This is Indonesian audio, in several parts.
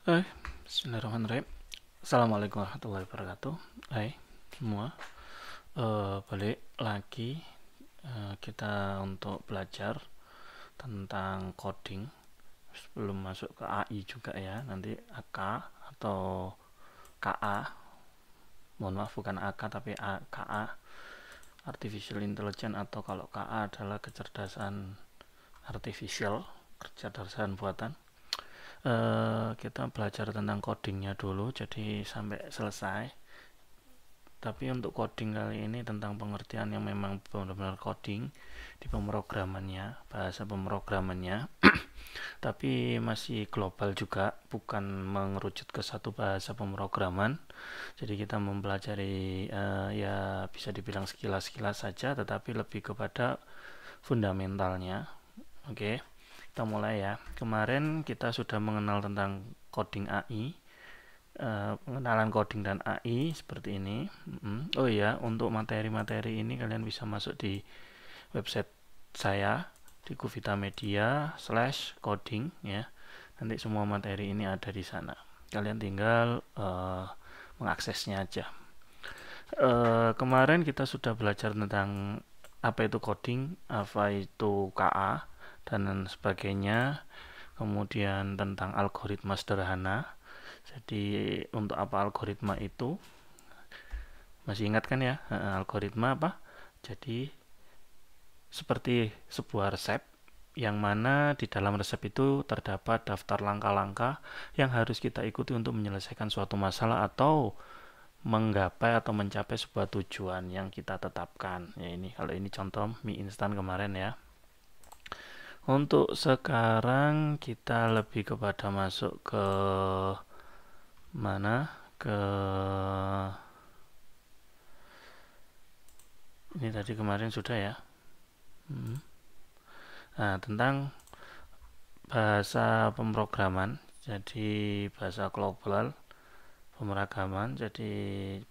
Bismillahirrahmanirrahim. Assalamualaikum warahmatullahi wabarakatuh. Hai semua. Balik lagi kita untuk belajar tentang coding. Sebelum masuk ke AI juga ya, nanti AK atau KA. Mohon maaf, bukan AK tapi KA, Artificial Intelligence, atau kalau KA adalah kecerdasan artificial, kecerdasan buatan. Kita belajar tentang codingnya dulu jadi sampai selesai. Tapi untuk coding kali ini tentang pengertian yang memang benar-benar coding di pemrogramannya, bahasa pemrogramannya. Tapi masih global juga, bukan mengerucut ke satu bahasa pemrograman. Jadi kita mempelajari ya bisa dibilang sekilas-sekilas saja, tetapi lebih kepada fundamentalnya. Oke, kita mulai ya. Kemarin kita sudah mengenal tentang coding AI, pengenalan coding dan AI seperti ini. Oh iya, untuk materi-materi ini kalian bisa masuk di website saya di Kuvita Media /coding ya. Nanti semua materi ini ada di sana. Kalian tinggal mengaksesnya aja. Kemarin kita sudah belajar tentang apa itu coding, apa itu KA dan sebagainya. Kemudian tentang algoritma sederhana. Jadi untuk apa algoritma itu? Masih ingat kan ya? Algoritma apa? Jadi seperti sebuah resep yang mana di dalam resep itu terdapat daftar langkah-langkah yang harus kita ikuti untuk menyelesaikan suatu masalah atau menggapai atau mencapai sebuah tujuan yang kita tetapkan. Ya ini kalau ini contoh mie instan kemarin ya. Untuk sekarang kita lebih kepada masuk ke mana? Ke ini tadi kemarin sudah ya. Nah, tentang bahasa pemrograman. Jadi bahasa global pemrograman. Jadi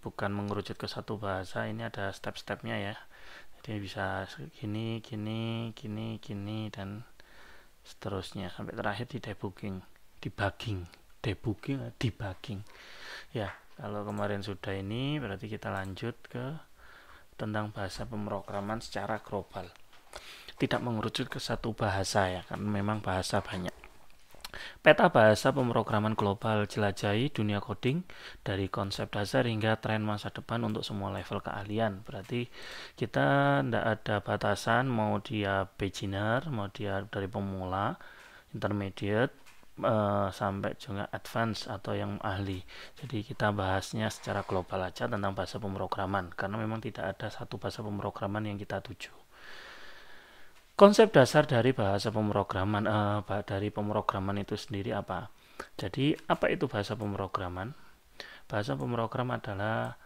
bukan mengerucut ke satu bahasa. Ini ada step-stepnya ya. Jadi bisa gini, gini, gini, gini dan seterusnya sampai terakhir di debugging, debugging. Ya, kalau kemarin sudah ini berarti kita lanjut ke tentang bahasa pemrograman secara global. Tidak mengerucut ke satu bahasa ya, karena memang bahasa banyak. Peta bahasa pemrograman global, jelajahi dunia coding dari konsep dasar hingga tren masa depan untuk semua level keahlian. Berarti kita tidak ada batasan mau dia beginner, mau dia dari pemula, intermediate, sampai juga advance atau yang ahli. Jadi kita bahasnya secara global aja tentang bahasa pemrograman karena memang tidak ada satu bahasa pemrograman yang kita tuju. Konsep dasar dari bahasa pemrograman dari pemrograman itu sendiri apa? Jadi apa itu bahasa pemrograman? Bahasa pemrogram adalah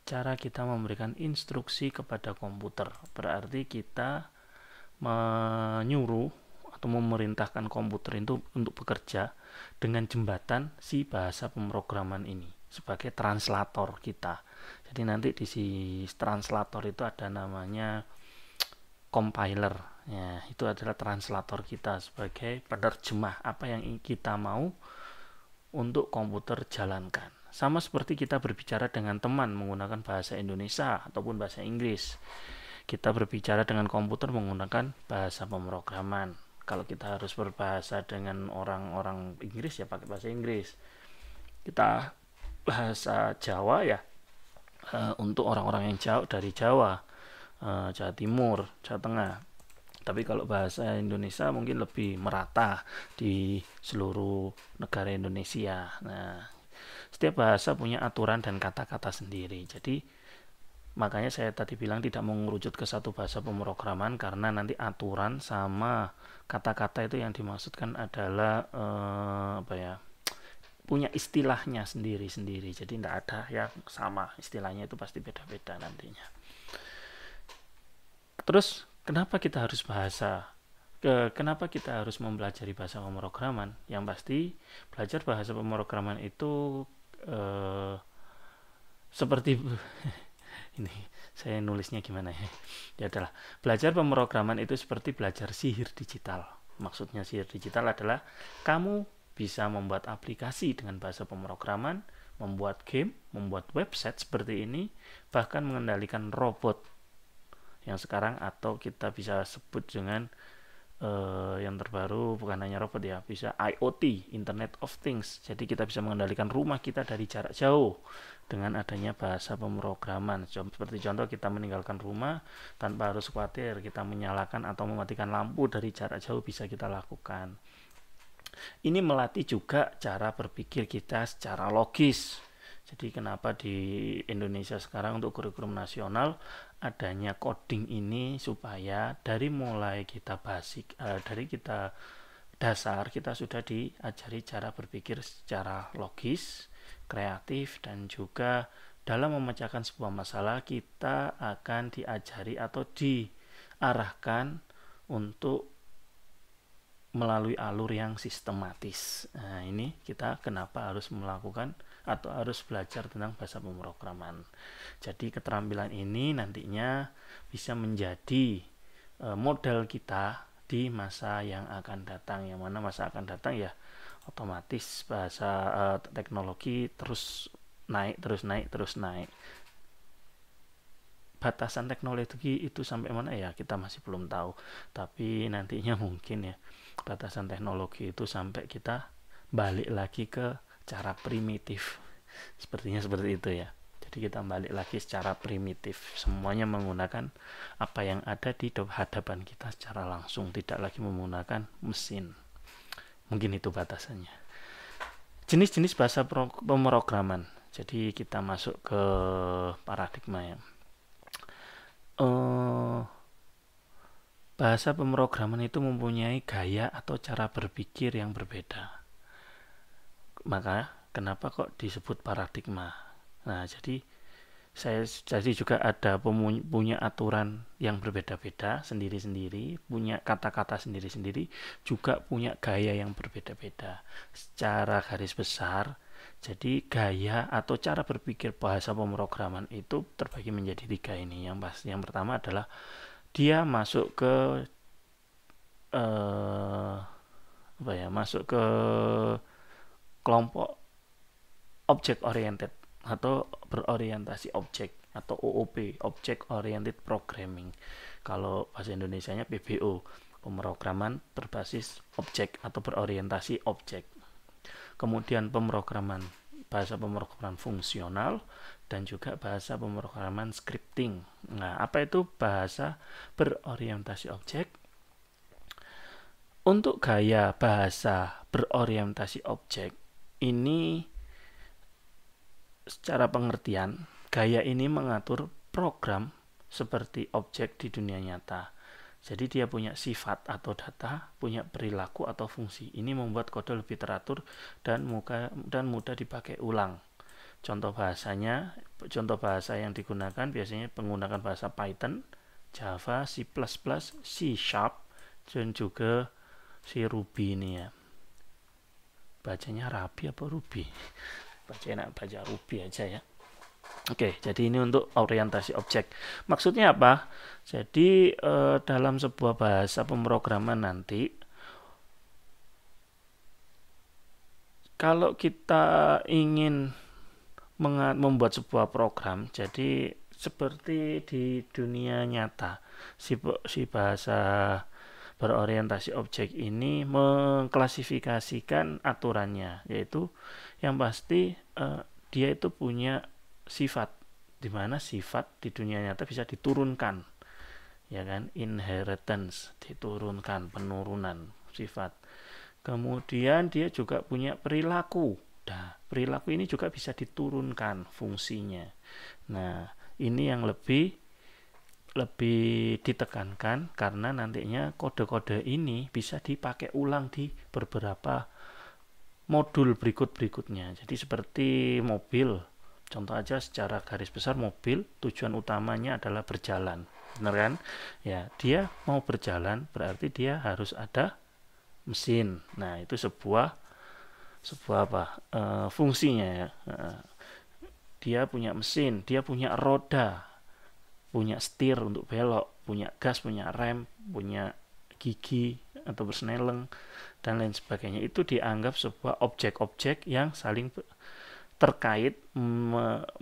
cara kita memberikan instruksi kepada komputer. Berarti kita menyuruh atau memerintahkan komputer itu untuk bekerja dengan jembatan si bahasa pemrograman ini sebagai translator kita. Jadi nanti di si translator itu ada namanya compiler. Ya, itu adalah translator kita sebagai penerjemah apa yang kita mau untuk komputer jalankan. Sama seperti kita berbicara dengan teman menggunakan bahasa Indonesia ataupun bahasa Inggris. Kita berbicara dengan komputer menggunakan bahasa pemrograman. Kalau kita harus berbahasa dengan orang-orang Inggris ya pakai bahasa Inggris. Kita bahasa Jawa ya untuk orang-orang yang jauh dari Jawa, Jawa Timur, Jawa Tengah. Tapi kalau bahasa Indonesia mungkin lebih merata di seluruh negara Indonesia. Nah, setiap bahasa punya aturan dan kata-kata sendiri. Jadi makanya saya tadi bilang tidak mengerucut ke satu bahasa pemrograman karena nanti aturan sama kata-kata itu yang dimaksudkan adalah apa ya? Punya istilahnya sendiri-sendiri. Jadi tidak ada yang sama. Istilahnya itu pasti beda-beda nantinya. Terus kenapa kita harus kenapa kita harus mempelajari bahasa pemrograman? Yang pasti belajar bahasa pemrograman itu seperti ini saya nulisnya gimana ya? Ya adalah belajar pemrograman itu seperti belajar sihir digital. Maksudnya sihir digital adalah kamu bisa membuat aplikasi dengan bahasa pemrograman, membuat game, membuat website seperti ini, bahkan mengendalikan robot yang sekarang, atau kita bisa sebut dengan yang terbaru bukan hanya robot ya, bisa IoT, Internet of Things. Jadi kita bisa mengendalikan rumah kita dari jarak jauh dengan adanya bahasa pemrograman. Seperti contoh, kita meninggalkan rumah tanpa harus khawatir kita menyalakan atau mematikan lampu dari jarak jauh, bisa kita lakukan. Ini melatih juga cara berpikir kita secara logis. Jadi kenapa di Indonesia sekarang untuk kurikulum nasional adanya coding ini, supaya dari mulai kita basic, dari kita dasar, kita sudah diajari cara berpikir secara logis, kreatif, dan juga dalam memecahkan sebuah masalah kita akan diajari atau diarahkan untuk melalui alur yang sistematis. Nah, ini kita kenapa harus melakukan atau harus belajar tentang bahasa pemrograman. Jadi keterampilan ini nantinya bisa menjadi modal kita di masa yang akan datang. Yang mana masa akan datang ya otomatis bahasa teknologi terus naik. Batasan teknologi itu sampai mana ya kita masih belum tahu, tapi nantinya mungkin ya batasan teknologi itu sampai kita balik lagi ke cara primitif, sepertinya seperti itu ya. Jadi kita balik lagi secara primitif, semuanya menggunakan apa yang ada di hadapan kita secara langsung, tidak lagi menggunakan mesin. Mungkin itu batasannya. Jenis-jenis bahasa pemrograman. Jadi kita masuk ke paradigma ya. Bahasa pemrograman itu mempunyai gaya atau cara berpikir yang berbeda. Maka kenapa kok disebut paradigma? Nah, jadi juga ada punya aturan yang berbeda-beda sendiri-sendiri, punya kata-kata sendiri-sendiri, juga punya gaya yang berbeda-beda. Secara garis besar, jadi gaya atau cara berpikir bahasa pemrograman itu terbagi menjadi 3 ini. Yang pertama adalah dia masuk ke masuk ke kelompok object oriented atau berorientasi objek, atau OOP, Object Oriented Programming. Kalau bahasa Indonesianya PBO, pemrograman berbasis objek atau berorientasi objek. Kemudian bahasa pemrograman fungsional, dan juga bahasa pemrograman scripting. Nah, apa itu bahasa berorientasi objek? Untuk gaya bahasa berorientasi objek ini, secara pengertian, gaya ini mengatur program seperti objek di dunia nyata. Jadi dia punya sifat atau data, punya perilaku atau fungsi. Ini membuat kode lebih teratur dan mudah dipakai ulang. Contoh bahasa yang digunakan biasanya menggunakan bahasa Python, Java, C++, C#, dan juga si Ruby ini ya. Bacanya Rabi apa Ruby? Baca Ruby aja ya. Oke, jadi ini untuk orientasi objek. Maksudnya apa? Jadi dalam sebuah bahasa pemrograman nanti, kalau kita ingin membuat sebuah program, jadi seperti di dunia nyata, si bahasa berorientasi objek ini mengklasifikasikan aturannya, yaitu yang pasti dia itu punya sifat, di mana sifat di dunia nyata bisa diturunkan, ya kan, inheritance, diturunkan, penurunan sifat. Kemudian dia juga punya perilaku. Nah, perilaku ini juga bisa diturunkan fungsinya. Nah, ini yang lebih ditekankan, karena nantinya kode-kode ini bisa dipakai ulang di beberapa modul berikutnya. Jadi seperti mobil, contoh aja secara garis besar, mobil tujuan utamanya adalah berjalan, benar kan? Ya, dia mau berjalan berarti dia harus ada mesin. Nah, itu sebuah fungsinya ya. Dia punya mesin, dia punya roda, punya setir untuk belok, punya gas, punya rem, punya gigi atau bersneleng. dan lain sebagainya. Itu dianggap sebuah objek-objek yang saling terkait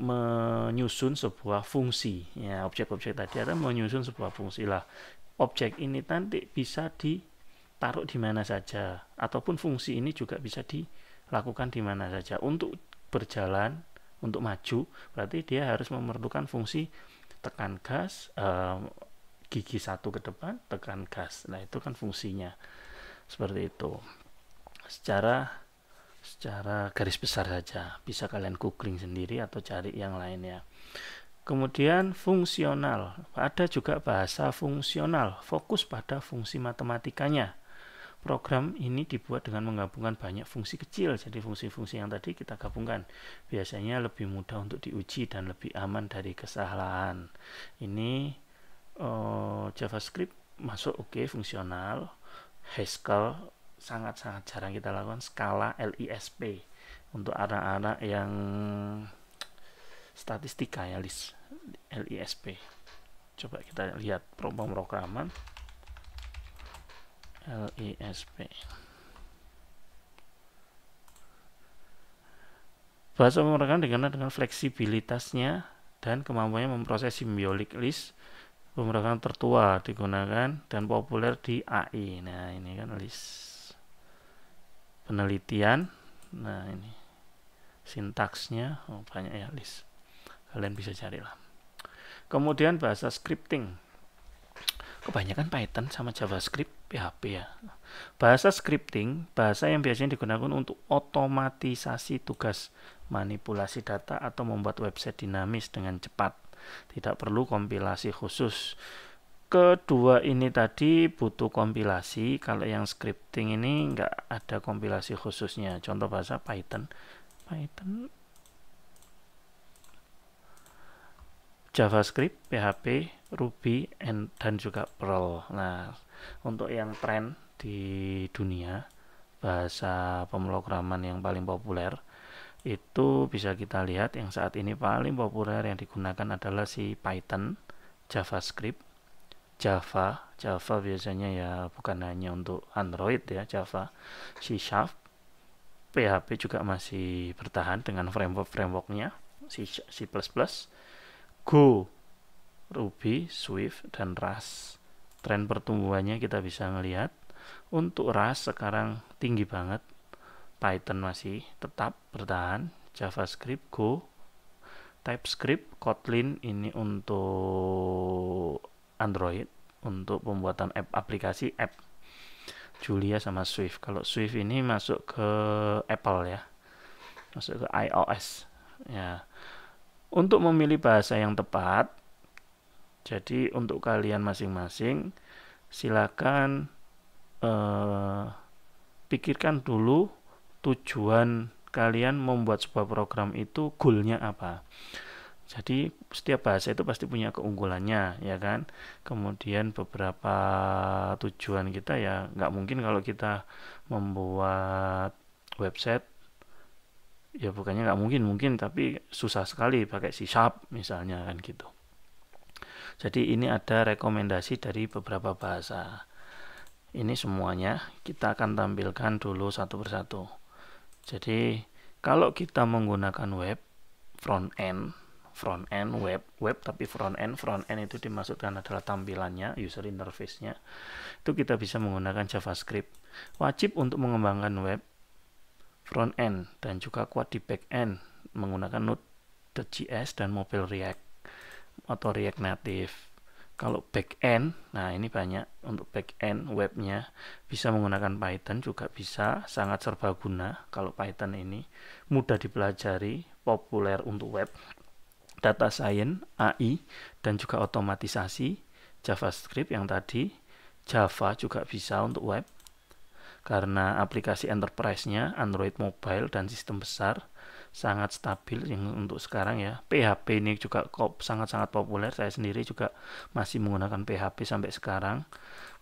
menyusun sebuah fungsi. Ya, objek-objek tadi ada menyusun sebuah fungsi lah. Objek ini nanti bisa ditaruh di mana saja, ataupun fungsi ini juga bisa dilakukan di mana saja. Untuk berjalan, untuk maju, berarti dia harus memerlukan fungsi tekan gas, gigi satu ke depan, tekan gas. Nah, itu kan fungsinya seperti itu. Secara garis besar saja, bisa kalian googling sendiri atau cari yang lainnya. Kemudian fungsional, ada juga bahasa fungsional, fokus pada fungsi matematikanya. Program ini dibuat dengan menggabungkan banyak fungsi kecil, jadi fungsi-fungsi yang tadi kita gabungkan. Biasanya lebih mudah untuk diuji dan lebih aman dari kesalahan. Ini JavaScript masuk oke, fungsional. Haskell sangat-sangat jarang kita lakukan. Skala LISP untuk anak-anak yang statistika ya, LISP. Coba kita lihat pemrograman LISP. Bahasa pemrograman dikenal dengan fleksibilitasnya dan kemampuannya memproses symbolic list. Pemrograman tertua digunakan dan populer di AI. Nah, ini kan list penelitian. Nah, ini sintaksnya banyak ya, list. Kalian bisa carilah. Kemudian bahasa scripting. Kebanyakan Python sama JavaScript, PHP ya. Bahasa scripting, bahasa yang biasanya digunakan untuk otomatisasi tugas, manipulasi data atau membuat website dinamis dengan cepat. Tidak perlu kompilasi khusus. Kedua ini tadi butuh kompilasi. Kalau yang scripting ini nggak ada kompilasi khususnya. Contoh bahasa Python, JavaScript, PHP, Ruby, dan juga Perl. Nah, untuk yang tren di dunia, bahasa pemrograman yang paling populer itu bisa kita lihat yang saat ini paling populer yang digunakan adalah si Python, JavaScript, Java biasanya ya bukan hanya untuk Android ya, Java, C#, PHP juga masih bertahan dengan framework-nya, C++, Go, Ruby, Swift, dan Rust. Tren pertumbuhannya kita bisa melihat. Untuk Rust sekarang tinggi banget. Python masih tetap bertahan, JavaScript, Go, TypeScript, Kotlin ini untuk Android, untuk pembuatan aplikasi app. Julia sama Swift. Kalau Swift ini masuk ke Apple ya, masuk ke iOS ya. Untuk memilih bahasa yang tepat, jadi untuk kalian masing-masing silakan pikirkan dulu tujuan kalian membuat sebuah program itu, goalnya apa. Jadi setiap bahasa itu pasti punya keunggulannya ya kan. Kemudian beberapa tujuan kita ya nggak mungkin kalau kita membuat website ya, bukannya nggak mungkin tapi susah sekali pakai C# misalnya kan gitu. Jadi ini ada rekomendasi dari beberapa bahasa. Ini semuanya kita akan tampilkan dulu satu persatu. Jadi kalau kita menggunakan web, front end web tapi front end itu dimaksudkan adalah tampilannya, user interface-nya. Itu kita bisa menggunakan JavaScript. Wajib untuk mengembangkan web front end dan juga kuat di back end menggunakan Node.js dan Mobile React atau React Native. Kalau back end, nah ini banyak untuk back end webnya bisa menggunakan Python, juga bisa, sangat serbaguna. Kalau Python ini mudah dipelajari, populer untuk web, data science, AI, dan juga otomatisasi. JavaScript yang tadi, Java juga bisa untuk web karena aplikasi enterprise-nya Android mobile dan sistem besar, sangat stabil yang untuk sekarang ya. PHP ini juga sangat-sangat populer. Saya sendiri juga masih menggunakan PHP sampai sekarang.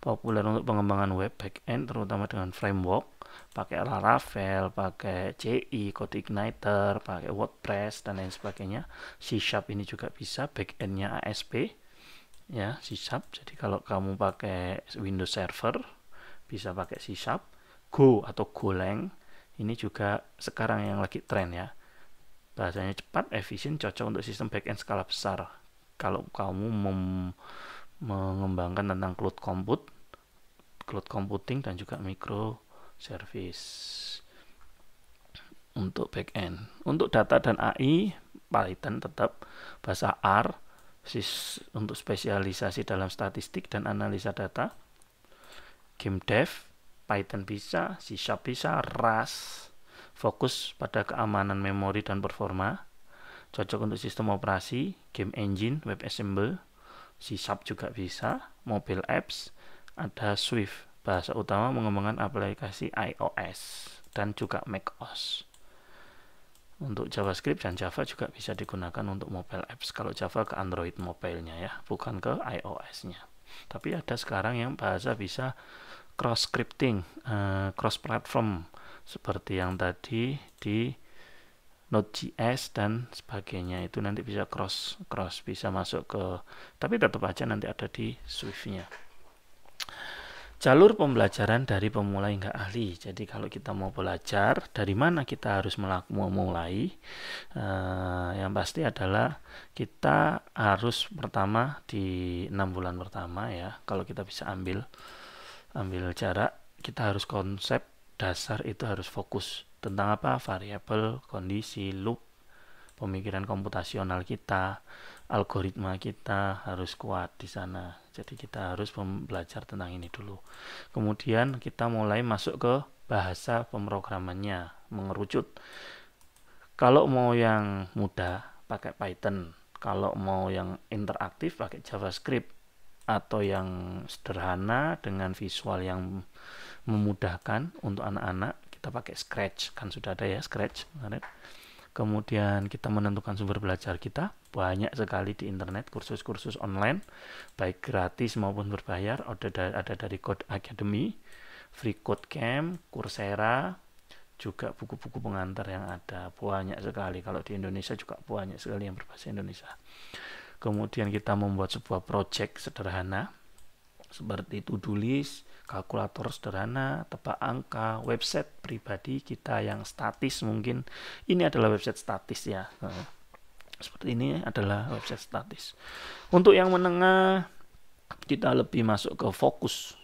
Populer untuk pengembangan web backend, terutama dengan framework, pakai Laravel, pakai CI, CodeIgniter, pakai WordPress dan lain sebagainya. C# ini juga bisa, backendnya ASP ya, C#. Jadi kalau kamu pakai Windows Server bisa pakai C#. Go atau Golang ini juga sekarang yang lagi tren ya. Bahasanya cepat, efisien, cocok untuk sistem backend skala besar. Kalau kamu mengembangkan tentang cloud computing dan juga microservice untuk backend. Untuk data dan AI, Python tetap, bahasa R untuk spesialisasi dalam statistik dan analisa data. Game dev, Python bisa, C# bisa, Rust fokus pada keamanan memori dan performa, cocok untuk sistem operasi, game engine, WebAssembly, C# juga bisa, mobile apps, ada Swift, bahasa utama mengembangkan aplikasi iOS dan juga macOS. Untuk JavaScript dan Java juga bisa digunakan untuk mobile apps. Kalau Java ke Android mobile-nya ya, bukan ke iOS-nya. Tapi ada sekarang yang bahasa bisa cross scripting, cross platform, seperti yang tadi di Node.js dan sebagainya, itu nanti bisa cross bisa masuk ke, tapi tetap aja nanti ada di Swift-nya. Jalur pembelajaran dari pemula hingga ahli. Jadi kalau kita mau belajar, dari mana kita harus memulai? Yang pasti adalah kita harus pertama di 6 bulan pertama ya, kalau kita bisa ambil jarak, kita harus konsep dasar itu harus fokus tentang apa? Variabel, kondisi, loop, pemikiran komputasional kita, algoritma kita harus kuat di sana. Jadi kita harus belajar tentang ini dulu. Kemudian kita mulai masuk ke bahasa pemrogramannya, mengerucut. Kalau mau yang mudah pakai Python, kalau mau yang interaktif pakai JavaScript, atau yang sederhana dengan visual yang memudahkan untuk anak-anak, kita pakai Scratch, kan sudah ada ya Scratch. Kemudian kita menentukan sumber belajar kita, banyak sekali di internet kursus-kursus online, baik gratis maupun berbayar, ada dari Code Academy, Free Code Camp, Coursera, juga buku-buku pengantar yang ada, banyak sekali. Kalau di Indonesia juga banyak sekali yang berbahasa Indonesia. Kemudian kita membuat sebuah project sederhana seperti to-do list, kalkulator sederhana, tebak angka, website pribadi kita yang statis mungkin. Ini adalah website statis ya. Seperti ini adalah website statis. Untuk yang menengah kita lebih masuk ke fokus.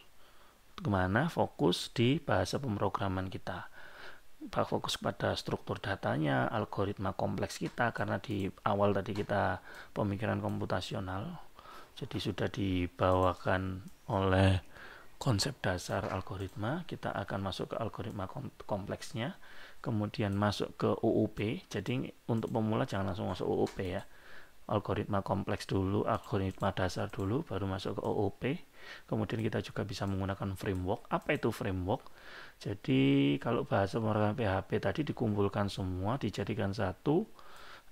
Kemana? Fokus di bahasa pemrograman kita. Fokus pada struktur datanya, algoritma kompleks kita, karena di awal tadi kita pemikiran komputasional, jadi sudah dibawakan oleh konsep dasar algoritma. Kita akan masuk ke algoritma kompleksnya, kemudian masuk ke OOP. Jadi untuk pemula jangan langsung masuk OOP ya, algoritma kompleks dulu, algoritma dasar dulu, baru masuk ke OOP. Kemudian kita juga bisa menggunakan framework. Apa itu framework? Jadi kalau bahasa pemrograman PHP tadi dikumpulkan semua, dijadikan satu,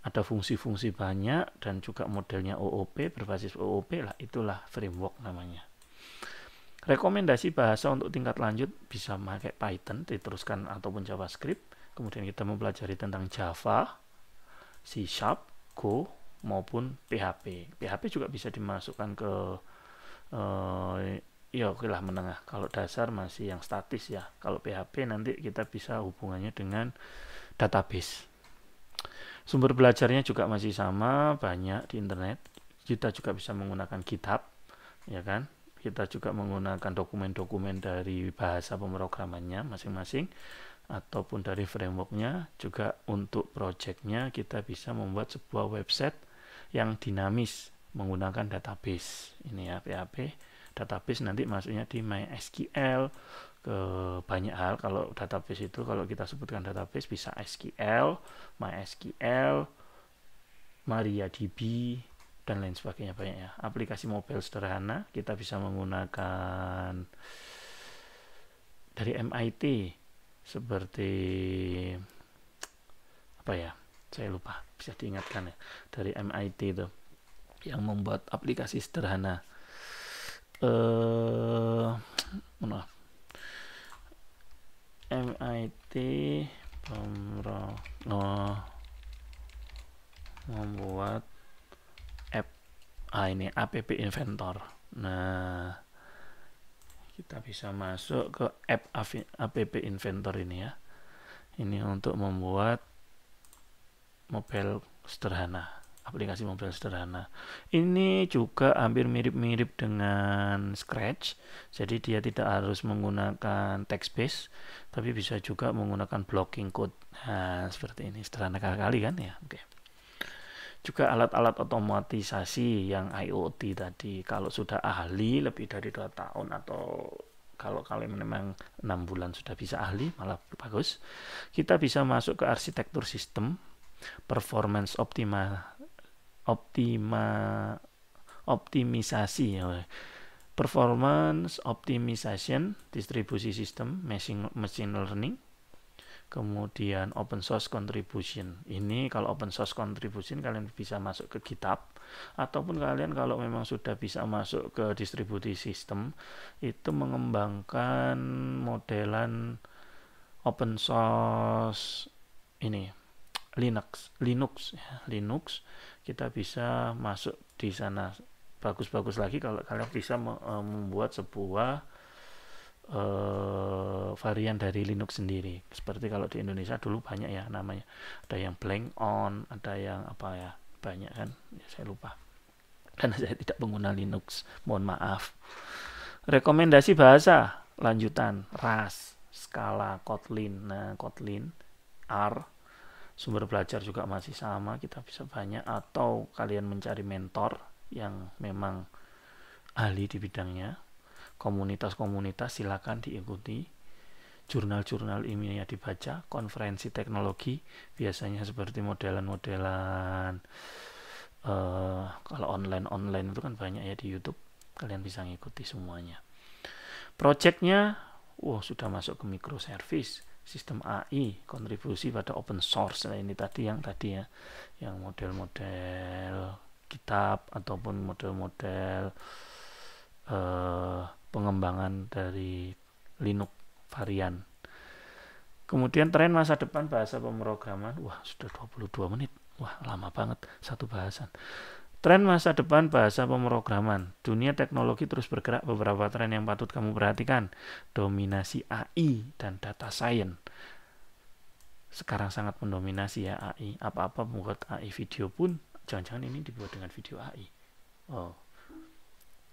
ada fungsi-fungsi banyak dan juga modelnya OOP, berbasis OOP lah, itulah framework namanya. Rekomendasi bahasa untuk tingkat lanjut bisa pakai Python diteruskan ataupun JavaScript. Kemudian kita mempelajari tentang Java, C#, Go maupun PHP. PHP juga bisa dimasukkan ke ya oke lah menengah. Kalau dasar masih yang statis ya. Kalau PHP nanti kita bisa hubungannya dengan database. Sumber belajarnya juga masih sama, banyak di internet. Kita juga bisa menggunakan GitHub, ya kan? Kita juga menggunakan dokumen-dokumen dari bahasa pemrogramannya masing-masing, ataupun dari frameworknya. Juga untuk projectnya kita bisa membuat sebuah website yang dinamis menggunakan database. Ini ya PHP. Database nanti masuknya di MySQL, ke banyak hal. Kalau database itu, kalau kita sebutkan database bisa SQL, MySQL, MariaDB, dan lain sebagainya, banyak ya. Aplikasi mobile sederhana kita bisa menggunakan dari MIT, seperti apa ya, saya lupa, bisa diingatkan ya, dari MIT itu yang membuat aplikasi sederhana. MIT membuat app, ini App Inventor. Nah, Kita bisa masuk ke app inventor ini ya. Ini untuk membuat mobile sederhana, aplikasi mobile sederhana. Ini juga hampir mirip-mirip dengan Scratch, jadi dia tidak harus menggunakan text base, tapi bisa juga menggunakan blocking code. Nah, seperti ini, sederhana kali kan ya. Oke. Juga alat-alat otomatisasi yang IoT tadi, kalau sudah ahli lebih dari 2 tahun atau kalau kalian memang 6 bulan sudah bisa ahli, malah bagus. Kita bisa masuk ke arsitektur sistem, performance optimisasi ya. Performance optimization, distribusi sistem, machine learning, kemudian open source contribution. Ini kalau open source contribution kalian bisa masuk ke GitHub, ataupun kalian kalau memang sudah bisa masuk ke distribusi sistem, itu mengembangkan modelan open source ini Linux kita bisa masuk di sana. Bagus-bagus lagi kalau kalian bisa membuat sebuah varian dari Linux sendiri. Seperti kalau di Indonesia dulu banyak ya namanya, ada yang blank on, ada yang apa ya, banyak kan ya, saya lupa karena saya tidak pengguna Linux, mohon maaf. Rekomendasi bahasa lanjutan Rust, Scala, Kotlin. Nah, Kotlin, R, sumber belajar juga masih sama, kita bisa banyak, atau kalian mencari mentor yang memang ahli di bidangnya. Komunitas-komunitas silakan diikuti, jurnal-jurnal ilmiah dibaca, konferensi teknologi biasanya seperti modelan-modelan kalau online itu kan banyak ya di YouTube, kalian bisa ngikuti semuanya. Projectnya sudah masuk ke microservice, sistem AI, kontribusi pada open source. Nah, ini tadi ya, yang model-model kitab ataupun model-model pengembangan dari Linux varian. Kemudian tren masa depan bahasa pemrograman. Sudah 22 menit. Lama banget satu bahasan. Tren masa depan bahasa pemrograman. Dunia teknologi terus bergerak. Beberapa tren yang patut kamu perhatikan. Dominasi AI dan data science. Sekarang sangat mendominasi ya AI. Apa-apa membuat AI video pun, jangan-jangan ini dibuat dengan video AI.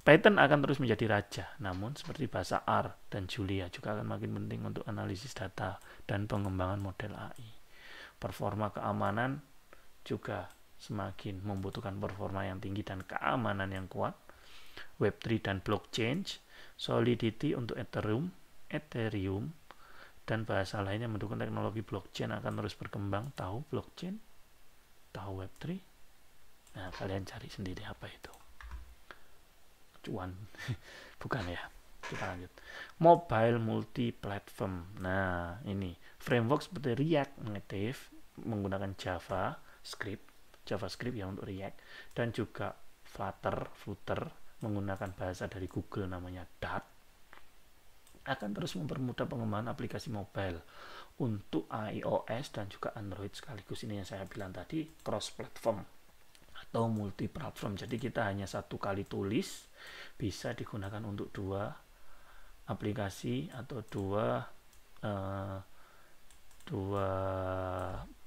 Python akan terus menjadi raja, namun seperti bahasa R dan Julia juga akan makin penting untuk analisis data dan pengembangan model AI. Performa keamanan juga semakin membutuhkan performa yang tinggi dan keamanan yang kuat. Web3 dan blockchain, Solidity untuk Ethereum, dan bahasa lainnya mendukung teknologi blockchain akan terus berkembang. Tahu blockchain? Tahu Web3? Nah, kalian cari sendiri apa itu. Cuan bukan ya. Kita lanjut. Mobile multi-platform. Nah, ini framework seperti React Native menggunakan JavaScript yang untuk React, dan juga Flutter menggunakan bahasa dari Google namanya Dart, akan terus mempermudah pengembangan aplikasi mobile untuk iOS dan juga Android sekaligus. Ini yang saya bilang tadi, cross platform atau multi platform. Jadi kita hanya satu kali tulis bisa digunakan untuk 2 aplikasi atau dua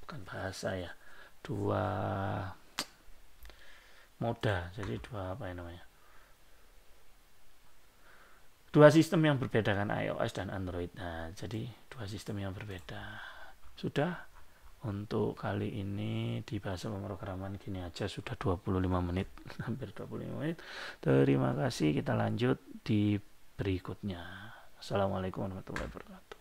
bukan bahasa ya, 2 moda. Jadi 2 sistem yang berbeda kan, iOS dan Android. Nah, jadi 2 sistem yang berbeda. Sudah untuk kali ini di bahasa pemrograman gini aja, sudah 25 menit hampir 25 menit. Terima kasih, kita lanjut di berikutnya. Assalamualaikum warahmatullahi wabarakatuh.